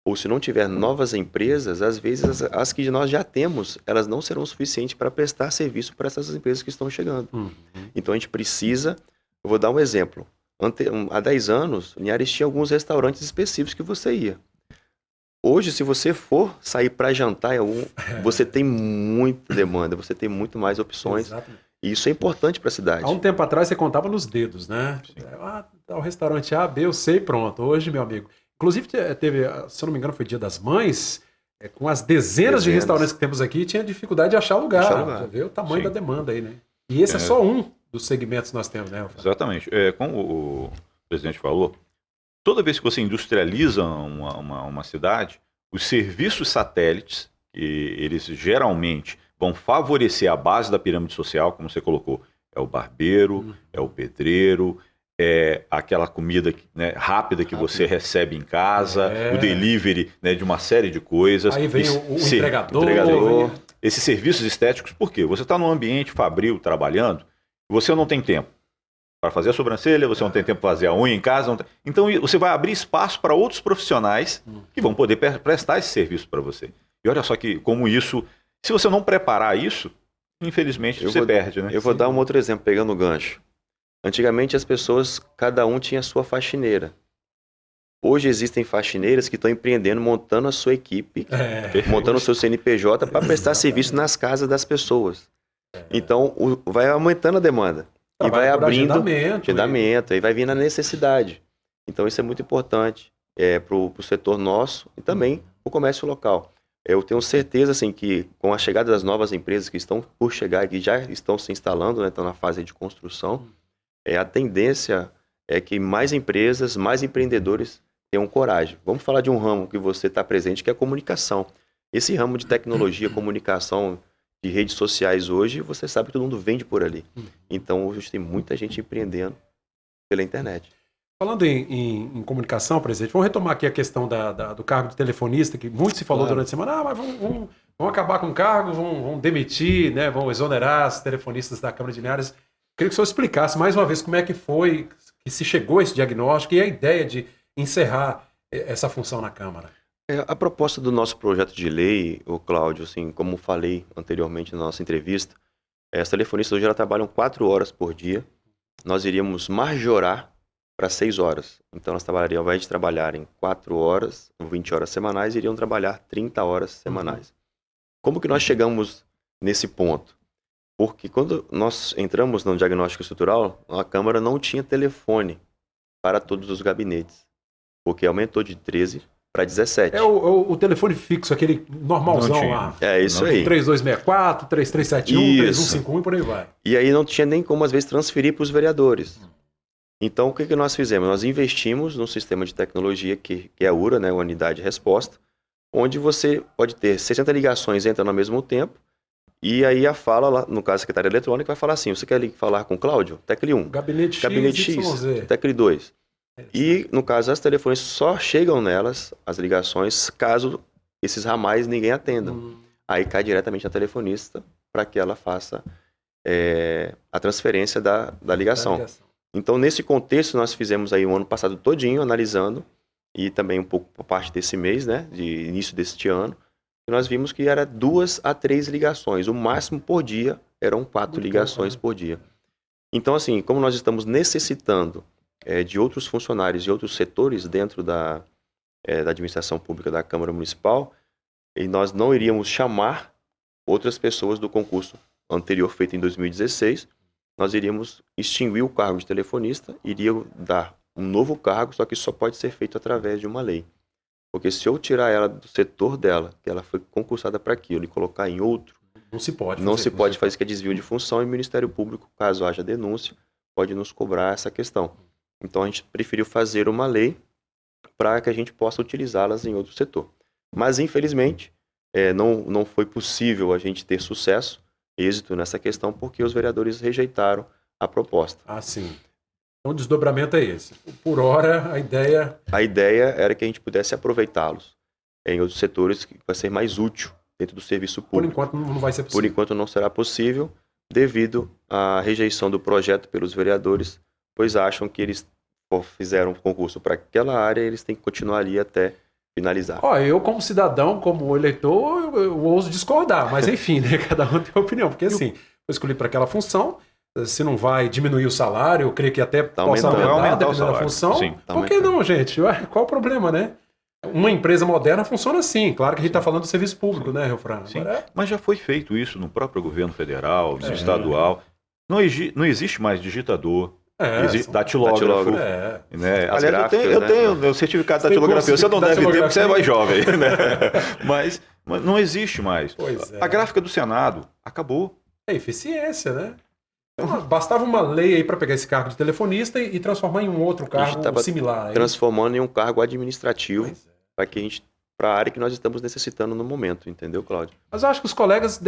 ou se não tiver novas empresas, às vezes as que nós já temos, elas não serão suficientes para prestar serviço para essas empresas que estão chegando. Então, a gente precisa... Eu vou dar um exemplo. Há 10 anos, Linhares tinha alguns restaurantes específicos que você ia. Hoje, se você for sair para jantar, você tem muita demanda, você tem muito mais opções. Exatamente. E isso é importante para a cidade. Há um tempo atrás você contava nos dedos, né? Tá o restaurante A, B, eu sei, pronto. Hoje, meu amigo. Inclusive, teve, se eu não me engano, foi Dia das Mães, com as dezenas de restaurantes que temos aqui, tinha dificuldade de achar lugar. Já vê o tamanho da demanda aí, né? E esse é só um dos segmentos que nós temos, né? Exatamente. Como o presidente falou, toda vez que você industrializa uma cidade, os serviços satélites, que eles geralmente vão favorecer a base da pirâmide social, como você colocou, é o barbeiro, é o pedreiro, é aquela comida, né, rápida que você recebe em casa, o delivery, né, de uma série de coisas. Aí vem o entregador. Esses serviços estéticos, por quê? Você está num ambiente fabril trabalhando, você não tem tempo para fazer a sobrancelha, você não tem tempo para fazer a unha em casa. Então você vai abrir espaço para outros profissionais que vão poder prestar esse serviço para você. E olha só que como isso, se você não preparar isso, infelizmente você perde, né? Eu vou dar um outro exemplo, pegando o gancho. Antigamente as pessoas, cada um tinha a sua faxineira. Hoje existem faxineiras que estão empreendendo, montando a sua equipe, montando o seu CNPJ para prestar serviço nas casas das pessoas. Então vai aumentando a demanda. E vai abrindo agendamento, aí vai vindo a necessidade. Então isso é muito importante para o setor nosso e também o comércio local. Eu tenho certeza assim, que com a chegada das novas empresas que estão por chegar, que já estão se instalando, né, estão na fase de construção, a tendência é que mais empresas, mais empreendedores tenham coragem. Vamos falar de um ramo que você está presente, que é a comunicação. Esse ramo de tecnologia, comunicação, de redes sociais hoje, você sabe que todo mundo vende por ali. Então, hoje tem muita gente empreendendo pela internet. Falando em comunicação, presidente, vamos retomar aqui a questão do cargo de telefonista, que muito se falou durante a semana. Mas vamos acabar com o cargo, vamos demitir, né, vão exonerar os telefonistas da Câmara de Linhares. Queria que o senhor explicasse mais uma vez como é que foi que se chegou a esse diagnóstico e a ideia de encerrar essa função na Câmara. A proposta do nosso projeto de lei, o Cláudio, assim, como falei anteriormente na nossa entrevista, as telefonistas hoje elas trabalham 4 horas por dia. Nós iríamos majorar para 6 horas. Então, elas trabalhariam, ao invés de trabalharem 4 horas, 20 horas semanais, iriam trabalhar 30 horas semanais. Como que nós chegamos nesse ponto? Porque quando nós entramos no diagnóstico estrutural, a Câmara não tinha telefone para todos os gabinetes, porque aumentou de 13 para 17. É o telefone fixo, aquele normalzão lá. É isso aí. 3264, 3371, 3151 e por aí vai. E aí não tinha nem como, às vezes, transferir para os vereadores. Então, o que nós fizemos? Nós investimos num sistema de tecnologia que é a URA, né, a Unidade de Resposta, onde você pode ter 60 ligações entrando ao mesmo tempo, e aí a fala, lá, no caso a secretária eletrônica, vai falar assim, você quer falar com o Cláudio? Tecle 1. Gabinete X, Tecle 2. E, no caso, as telefones só chegam nelas, as ligações, caso esses ramais ninguém atenda. Aí cai diretamente na telefonista para que ela faça a transferência da ligação. Então, nesse contexto, nós fizemos aí o ano passado todinho, analisando, e também um pouco por parte desse mês, né, de início deste ano, e nós vimos que era 2 a 3 ligações, o máximo por dia eram 4 ligações por dia. Então, assim, como nós estamos necessitando de outros funcionários e outros setores dentro da administração pública da Câmara Municipal, e nós não iríamos chamar outras pessoas do concurso anterior feito em 2016, nós iríamos extinguir o cargo de telefonista, iria dar um novo cargo, só que só pode ser feito através de uma lei. Porque se eu tirar ela do setor dela, que ela foi concursada para aquilo, e colocar em outro, não se pode fazer que é desvio de função, e o Ministério Público, caso haja denúncia, pode nos cobrar essa questão. Então a gente preferiu fazer uma lei para que a gente possa utilizá-las em outro setor. Mas infelizmente não foi possível a gente ter êxito nessa questão, porque os vereadores rejeitaram a proposta. Ah, sim. Então o desdobramento é esse. Por hora, a ideia... A ideia era que a gente pudesse aproveitá-los em outros setores que vai ser mais útil dentro do serviço público. Por enquanto não vai ser possível. Por enquanto não será possível, devido à rejeição do projeto pelos vereadores, pois acham que eles fizeram um concurso para aquela área e eles têm que continuar ali até finalizar. Eu como cidadão, como eleitor, eu ouso discordar, mas enfim, né, cada um tem opinião, porque assim, eu escolhi para aquela função, se não vai diminuir o salário, eu creio que até possa aumentar dependendo da função, sim, por que não, gente? Qual o problema, né? Uma empresa moderna funciona assim, claro que a gente está falando do serviço público, né, Relfran? Sim, mas já foi feito isso no próprio governo federal, estadual, não existe mais digitador, existe datilógrafo. Né? Aliás, eu tenho o certificado de datilografia. Você não deve ter, porque você é mais jovem. Né? mas não existe mais. A gráfica do Senado acabou. É eficiência, né? Então, bastava uma lei aí para pegar esse cargo de telefonista e transformar em um outro cargo similar. Transformando em um cargo administrativo para a área que nós estamos necessitando no momento, entendeu, Cláudio? Mas eu acho que os colegas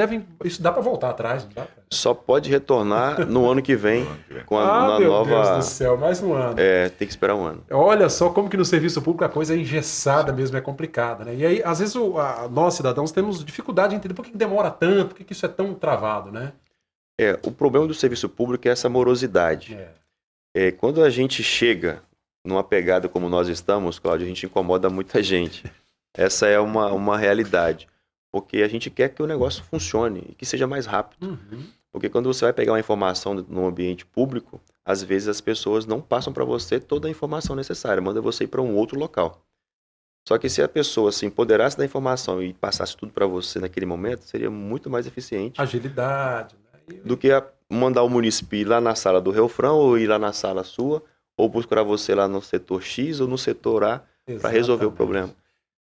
isso dá para voltar atrás, não dá? Só pode retornar no ano que vem com a meu nova... Deus do céu, mais um ano. Tem que esperar um ano. Olha só como que no serviço público a coisa é engessada mesmo, é complicada, né? E aí, às vezes, nós, cidadãos, temos dificuldade de entender por que demora tanto, por que isso é tão travado, né? O problema do serviço público é essa morosidade. Quando a gente chega numa pegada como nós estamos, Cláudio, a gente incomoda muita gente. Essa é uma realidade. Porque a gente quer que o negócio funcione e que seja mais rápido. Porque quando você vai pegar uma informação no ambiente público, às vezes as pessoas não passam para você toda a informação necessária, manda você ir para um outro local. Só que se a pessoa se empoderasse da informação e passasse tudo para você naquele momento, seria muito mais eficiente. Agilidade, né? Do que mandar o munícipe ir lá na sala do Relfran, ou ir lá na sala sua, ou buscar você lá no setor X ou no setor A para resolver o problema.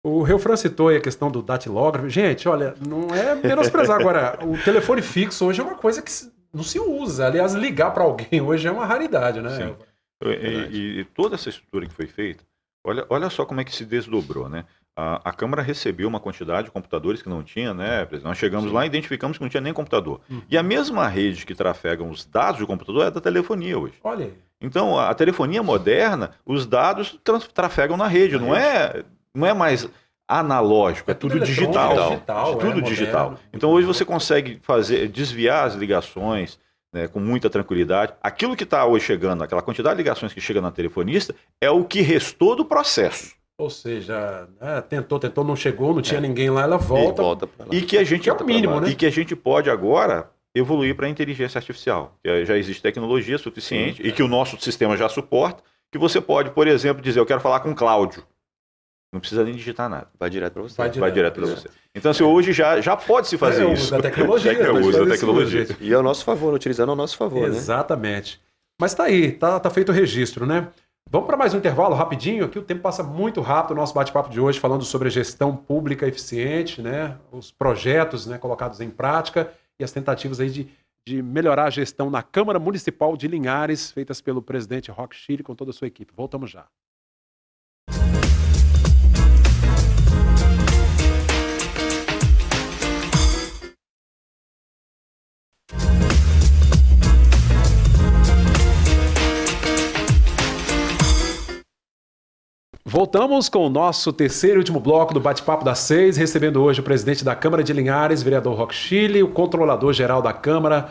O Relfran citou aí a questão do datilógrafo. Gente, olha, não é menosprezar. Agora, o telefone fixo hoje é uma coisa que não se usa. Aliás, ligar para alguém hoje é uma raridade, né? Sim. E toda essa estrutura que foi feita, olha só como é que se desdobrou, né? A Câmara recebeu uma quantidade de computadores que não tinha, né? Nós chegamos lá e identificamos que não tinha nem computador. E a mesma rede que trafega os dados do computador é da telefonia hoje. Olha aí. Então, a telefonia moderna, os dados trafegam na rede, não é mais analógico, é tudo digital. Tudo digital. Então, hoje você consegue desviar as ligações, né, com muita tranquilidade. Aquilo que está hoje chegando, aquela quantidade de ligações que chega na telefonista, é o que restou do processo. Ou seja, tentou, não chegou, não tinha ninguém lá, ela volta. E volta pra lá. E que a gente Que é o mínimo, né? E que a gente pode agora evoluir para a inteligência artificial. Que já existe tecnologia suficiente e que o nosso sistema já suporta, que você pode, por exemplo, dizer, eu quero falar com o Cláudio. Não precisa nem digitar nada. Vai direto para você. Vai direto para você. Então, assim, hoje já pode se fazer isso. Uso da tecnologia. É o uso da tecnologia. E é ao nosso favor, utilizando ao nosso favor, né? Exatamente. Mas tá aí, tá feito o registro, né? Vamos para mais um intervalo rapidinho, aqui o tempo passa muito rápido, o nosso bate-papo de hoje falando sobre a gestão pública eficiente, né? Os projetos, né, colocados em prática e as tentativas aí de melhorar a gestão na Câmara Municipal de Linhares, feitas pelo presidente Roque Chile com toda a sua equipe. Voltamos já. Voltamos com o nosso terceiro e último bloco do Bate-Papo das 6, recebendo hoje o presidente da Câmara de Linhares, vereador Roque Chile, o controlador-geral da Câmara,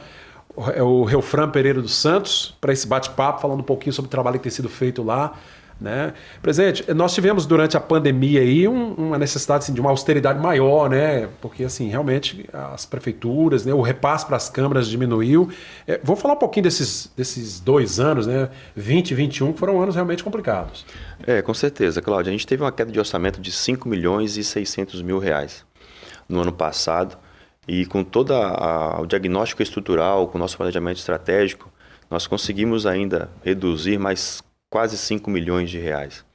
o Reufran Pereira dos Santos, para esse bate-papo, falando um pouquinho sobre o trabalho que tem sido feito lá, né? Presidente, nós tivemos durante a pandemia aí uma necessidade assim, de uma austeridade maior, né? Porque assim, realmente as prefeituras, né, o repasse para as câmaras diminuiu. Vou falar um pouquinho desses 2 anos, né? 20 e 21, que foram anos realmente complicados. Com certeza, Cláudio. A gente teve uma queda de orçamento de 5 milhões e 600 mil reais no ano passado. E com todo o diagnóstico estrutural, com o nosso planejamento estratégico, nós conseguimos ainda reduzir mais quase 5 milhões de reais.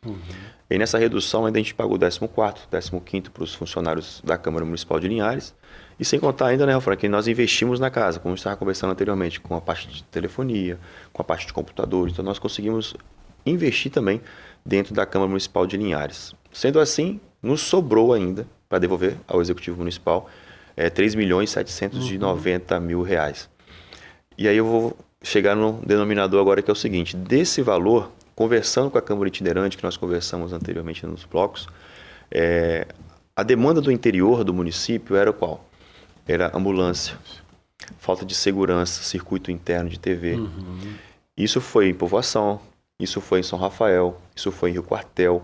E nessa redução ainda a gente pagou o 14º, 15º para os funcionários da Câmara Municipal de Linhares. E sem contar ainda, né, Frank, que nós investimos na casa, como a gente estava conversando anteriormente, com a parte de telefonia, com a parte de computadores. Então nós conseguimos investir também dentro da Câmara Municipal de Linhares. Sendo assim, nos sobrou ainda, para devolver ao Executivo Municipal, 3 milhões e 790 mil reais. E aí eu vou chegar no denominador agora, que é o seguinte: desse valor, conversando com a Câmara Itinerante, que nós conversamos anteriormente nos blocos, a demanda do interior do município era qual? Era ambulância, falta de segurança, circuito interno de TV. Isso foi em Povoação, isso foi em São Rafael, isso foi em Rio Quartel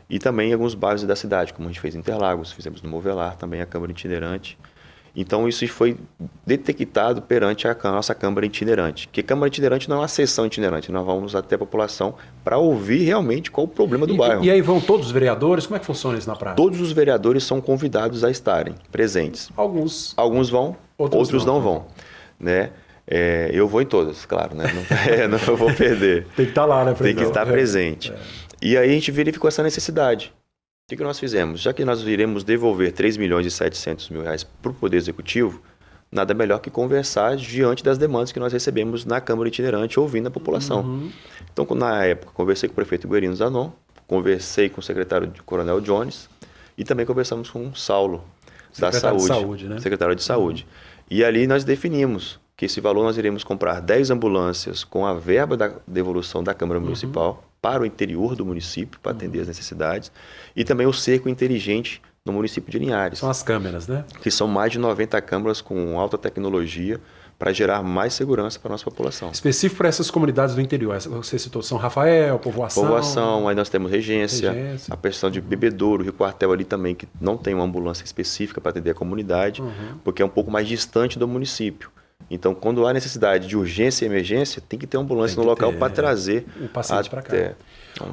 e também em alguns bairros da cidade, como a gente fez em Interlagos, fizemos no Movelar, também a Câmara Itinerante. Então isso foi detectado perante a nossa Câmara Itinerante, que Câmara Itinerante não é uma sessão itinerante, nós vamos até a população para ouvir realmente qual o problema do bairro. E aí vão todos os vereadores? Como é que funciona isso na prática? Todos os vereadores são convidados a estarem presentes. Alguns vão, outros não vão, né? Eu vou em todas, claro, né? Não vou perder. Tem que estar lá, né? Tem que estar presente. E aí a gente verificou essa necessidade. O que nós fizemos? Já que nós iremos devolver 3 milhões e 700 mil reais para o Poder Executivo, nada melhor que conversar diante das demandas que nós recebemos na Câmara Itinerante, ouvindo a população. Então, na época, conversei com o prefeito Guerino Zanon, conversei com o secretário de Coronel Jones e também conversamos com o Saulo, da Saúde, né? Secretário de Saúde. E ali nós definimos que esse valor nós iremos comprar 10 ambulâncias com a verba da devolução da Câmara Municipal para o interior do município, para atender as necessidades, e também o cerco inteligente no município de Linhares. São as câmeras, né? Que são mais de 90 câmeras com alta tecnologia para gerar mais segurança para a nossa população. Específico para essas comunidades do interior. Você citou São Rafael, Povoação. Aí nós temos Regência. A questão de Bebedouro, Rio Quartel ali também, que não tem uma ambulância específica para atender a comunidade, porque é um pouco mais distante do município. Então, quando há necessidade de urgência e emergência, tem que ter uma ambulância no local para trazer o paciente para cá.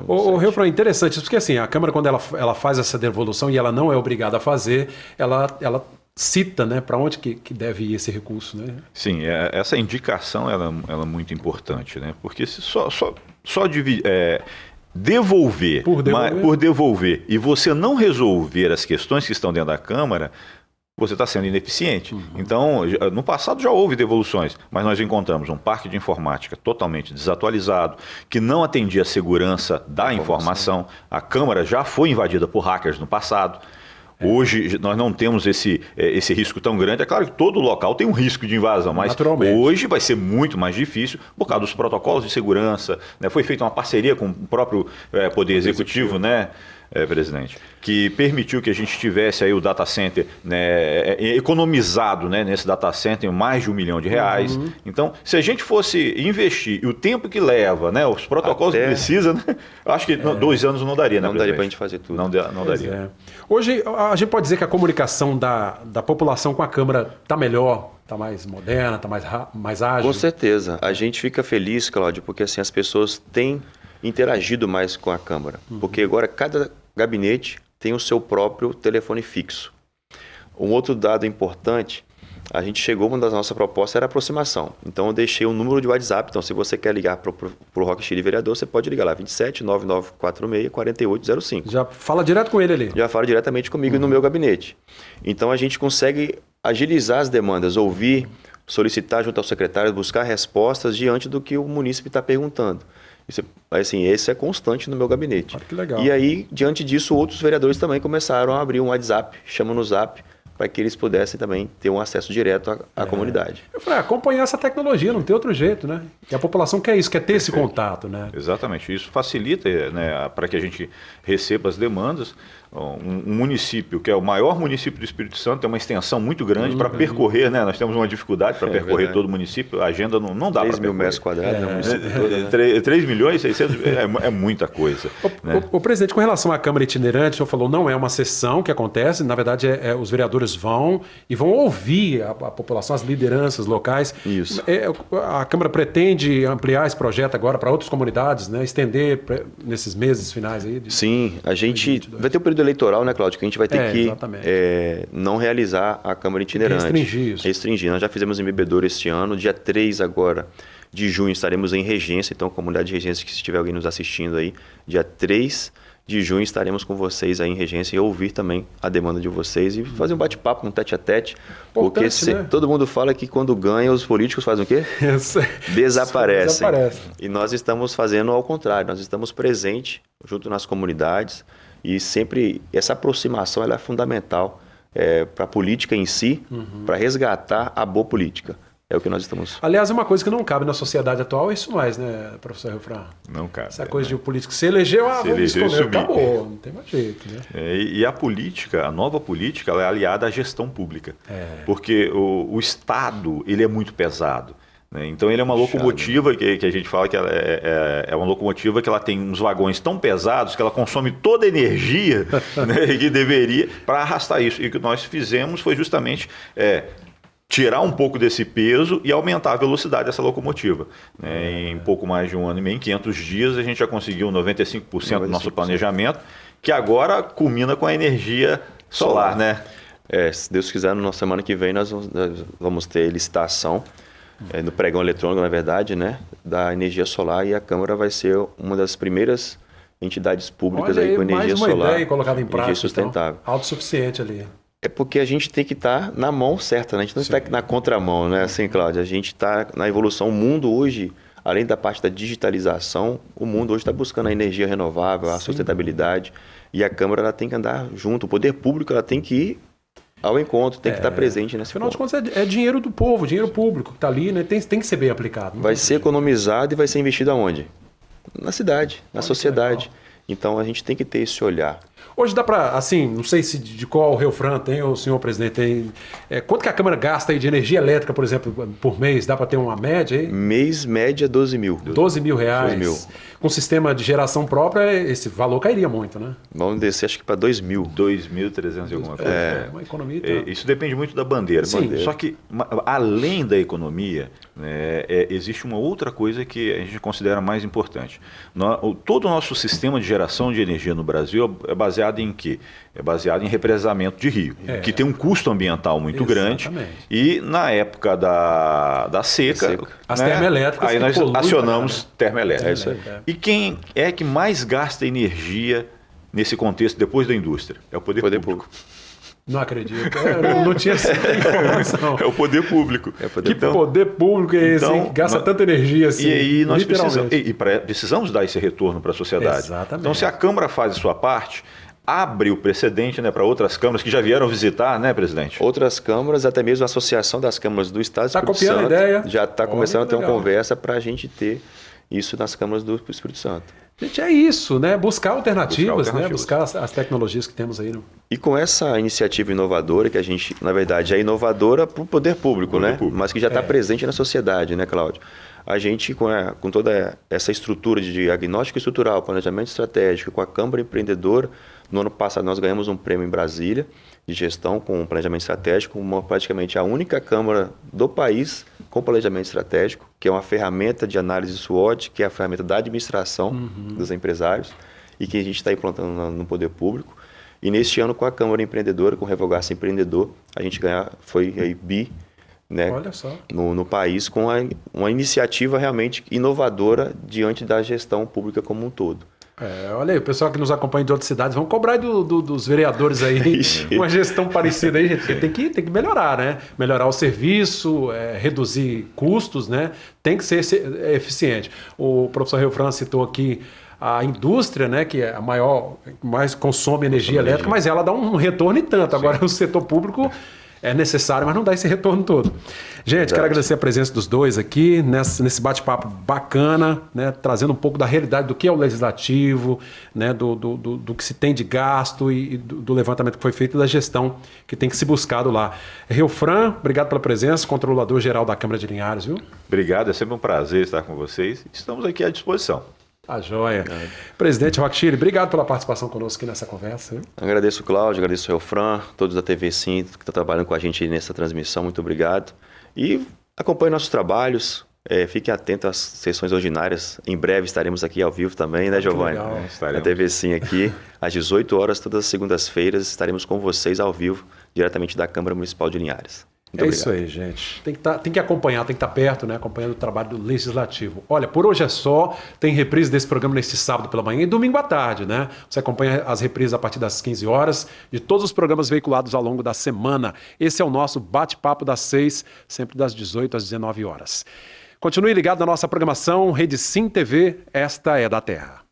O Reufran, interessante isso, porque assim, a Câmara, quando ela faz essa devolução e ela não é obrigada a fazer, ela cita, né, para onde que deve ir esse recurso, né? Sim, essa indicação ela é muito importante, né? Porque se devolver por devolver e você não resolver as questões que estão dentro da Câmara, você está sendo ineficiente. Então, no passado já houve devoluções, mas nós encontramos um parque de informática totalmente desatualizado, que não atendia a segurança da informação. A Câmara já foi invadida por hackers no passado. Hoje nós não temos esse risco tão grande. É claro que todo local tem um risco de invasão, mas hoje vai ser muito mais difícil por causa dos protocolos de segurança, né? Foi feita uma parceria com o próprio Poder Executivo, né? presidente, que permitiu que a gente tivesse aí o data center, né, economizado, né, nesse data center mais de R$1 milhão. Então, se a gente fosse investir e o tempo que leva, né, os protocolos que precisa, né, eu acho que 2 anos não daria, né, não daria para a gente fazer tudo. Não daria. Hoje, a gente pode dizer que a comunicação da população com a Câmara está melhor, está mais moderna, está mais ágil? Com certeza. A gente fica feliz, Cláudio, porque assim, as pessoas têm interagido mais com a Câmara. Porque agora cada gabinete tem o seu próprio telefone fixo. Um outro dado importante, a gente chegou, uma das nossas propostas era aproximação. Então eu deixei um número de WhatsApp. Então se você quer ligar para o Roque Chile Vereador, você pode ligar lá, 27 9946 4805. Já fala direto com ele ali. Já fala diretamente comigo no meu gabinete. Então a gente consegue agilizar as demandas, ouvir, solicitar junto ao secretário, buscar respostas diante do que o munícipe está perguntando. Isso, assim, esse é constante no meu gabinete. Que legal. E aí, diante disso, outros vereadores também começaram a abrir um WhatsApp, chamam no Zap, para que eles pudessem também ter um acesso direto à comunidade. Eu falei, acompanhar essa tecnologia, não tem outro jeito, né? E a população quer isso, quer ter esse contato, né? Exatamente, isso facilita, né, para que a gente receba as demandas. Um município que é o maior município do Espírito Santo tem uma extensão muito grande para percorrer, né? Nós temos uma dificuldade para percorrer todo o município, a agenda não dá para 3 mil metros quadrados, né? 3 milhões e 600 é muita coisa. O presidente, com relação à Câmara Itinerante, o senhor falou, não é uma sessão que acontece, na verdade os vereadores vão ouvir a população, as lideranças locais. Isso. A Câmara pretende ampliar esse projeto agora para outras comunidades, né? Estender nesses meses finais aí? Sim, a gente vai ter o período eleitoral, né, Cláudio, que a gente vai ter que não realizar a Câmara Itinerante. Restringir isso. Restringir. Nós já fizemos em Bebedouro este ano, dia 3 agora de junho estaremos em Regência, então comunidade de Regência, que se tiver alguém nos assistindo aí, dia 3 de junho estaremos com vocês aí em Regência e ouvir também a demanda de vocês e fazer um bate-papo, um tete-a-tete, porque né? todo mundo fala que quando ganha os políticos fazem o quê? Desaparecem. E nós estamos fazendo ao contrário, nós estamos presentes junto nas comunidades e sempre essa aproximação ela é fundamental para a política em si, para resgatar a boa política. É o que nós estamos... Aliás, é uma coisa que não cabe na sociedade atual, é isso mais, né, professor Eufrão? Não cabe. Essa coisa de o político se elegeu, vamos esconder, acabou, não tem mais jeito, né? E a política, a nova política, ela é aliada à gestão pública. Porque o Estado, ele é muito pesado. Né? Então ele é uma locomotiva que a gente fala que ela é uma locomotiva que ela tem uns vagões tão pesados que ela consome toda a energia né, que deveria para arrastar isso. E o que nós fizemos foi justamente... tirar um pouco desse peso e aumentar a velocidade dessa locomotiva. Em pouco mais de um ano e meio, em 500 dias, a gente já conseguiu 95% do nosso planejamento, que agora culmina com a energia solar, né? Se Deus quiser, na semana que vem nós vamos ter licitação, no pregão eletrônico, na verdade, né, da energia solar, e a Câmara vai ser uma das primeiras entidades públicas aí com energia solar. Mais uma ideia colocada em prática, sustentável. Então, autossuficiente ali. É porque a gente tem que estar na mão certa, né? A gente não está na contramão, né? Assim, Cláudio, a gente está na evolução. O mundo hoje, além da parte da digitalização, o mundo hoje está buscando a energia renovável, a sustentabilidade. E a Câmara ela tem que andar junto. O poder público ela tem que ir ao encontro, tem que estar presente nesse ponto. Afinal de contas, é dinheiro do povo, dinheiro público que está ali, né? Tem que ser bem aplicado. Vai ser economizado e vai ser investido aonde? Na cidade, na sociedade. Então a gente tem que ter esse olhar. Hoje dá para, assim, não sei se de qual o Rio Fran tem ou o senhor presidente tem, quanto que a Câmara gasta aí de energia elétrica, por exemplo, por mês? Dá para ter uma média aí? Mês média 12 mil. 12 mil reais. 12 mil. Com sistema de geração própria, esse valor cairia muito, né? Vamos descer, acho que para 2 mil. 2.300 e alguma coisa. Uma economia. Isso depende muito da bandeira. Sim. Só que, além da economia, existe uma outra coisa que a gente considera mais importante. Todo o nosso sistema de geração de energia no Brasil é baseado em quê? É baseado em represamento de rio, que tem um custo ambiental muito grande. E na época da seca, as termoelétricas, aí nós acionamos termoelétrica. É isso aí. E quem é que mais gasta energia nesse contexto depois da indústria? É o poder público. Não acredito. Eu não tinha essa informação. É o poder público. Poder público é esse, que gasta tanta energia assim? E aí nós precisamos dar esse retorno para a sociedade. Exatamente. Então, se a Câmara faz a sua parte, abre o precedente, né, para outras câmaras que já vieram visitar, né, presidente? Outras câmaras, até mesmo a Associação das Câmaras do Estado do Espírito Santo, a ideia. já está começando a ter uma conversa para a gente ter isso nas câmaras do Espírito Santo. Gente, é isso, né? Buscar alternativas, né? Buscar Buscar as tecnologias que temos aí. E com essa iniciativa inovadora, que a gente, na verdade, é inovadora para o poder público, né? Mas que já está presente na sociedade, né, Cláudio? A gente, com toda essa estrutura de diagnóstico estrutural, planejamento estratégico, com a Câmara Empreendedora, no ano passado nós ganhamos um prêmio em Brasília de gestão com planejamento estratégico, praticamente a única Câmara do país com planejamento estratégico, que é uma ferramenta de análise SWOT, que é a ferramenta da administração dos empresários e que a gente está implantando no poder público. E neste ano, com a Câmara Empreendedora, com o Revogar-se Empreendedor, a gente foi aí bi, né, Olha só. no país, com uma iniciativa realmente inovadora diante da gestão pública como um todo. Olha aí, o pessoal que nos acompanha de outras cidades, vamos cobrar dos vereadores aí uma gestão parecida aí, gente, porque tem que melhorar, né? Melhorar o serviço, reduzir custos, né? Tem que ser eficiente. O professor Reufran citou aqui a indústria, né, que é a mais consome energia elétrica, mas ela dá um retorno e tanto. Agora, o setor público é necessário, mas não dá esse retorno todo. Gente, quero agradecer a presença dos dois aqui nesse bate-papo bacana, né, trazendo um pouco da realidade do que é o legislativo, né, do que se tem de gasto e do levantamento que foi feito e da gestão que tem que se buscado lá. Reufran, obrigado pela presença, controlador-geral da Câmara de Linhares, viu? Obrigado, é sempre um prazer estar com vocês. Estamos aqui à disposição. Tá joia. Presidente Roque, obrigado pela participação conosco aqui nessa conversa. Viu? Agradeço o Cláudio, agradeço o Reufran, todos da TV Sim, que estão trabalhando com a gente nessa transmissão, muito obrigado. E acompanhe nossos trabalhos, fiquem atentos às sessões ordinárias, em breve estaremos aqui ao vivo também, né, Giovanni? Na TV Sim aqui, às 18 horas, todas as segundas-feiras, estaremos com vocês ao vivo, diretamente da Câmara Municipal de Linhares. Muito obrigado. Isso aí, gente. Tem que acompanhar, tem que estar perto, né? Acompanhando o trabalho do Legislativo. Olha, por hoje é só. Tem reprise desse programa neste sábado pela manhã e domingo à tarde, né? Você acompanha as reprises a partir das 15 horas de todos os programas veiculados ao longo da semana. Esse é o nosso Bate-Papo das 6, sempre das 18 às 19 horas. Continue ligado na nossa programação, Rede Sim TV, esta é da Terra.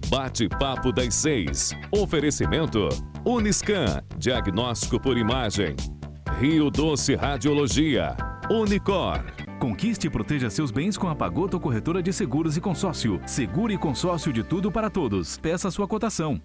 Bate-Papo das 6. Oferecimento Uniscan, diagnóstico por imagem. Rio Doce Radiologia. Unicor. Conquiste e proteja seus bens com a Pagoto Corretora de Seguros e Consórcio. Seguro e consórcio de tudo para todos. Peça sua cotação.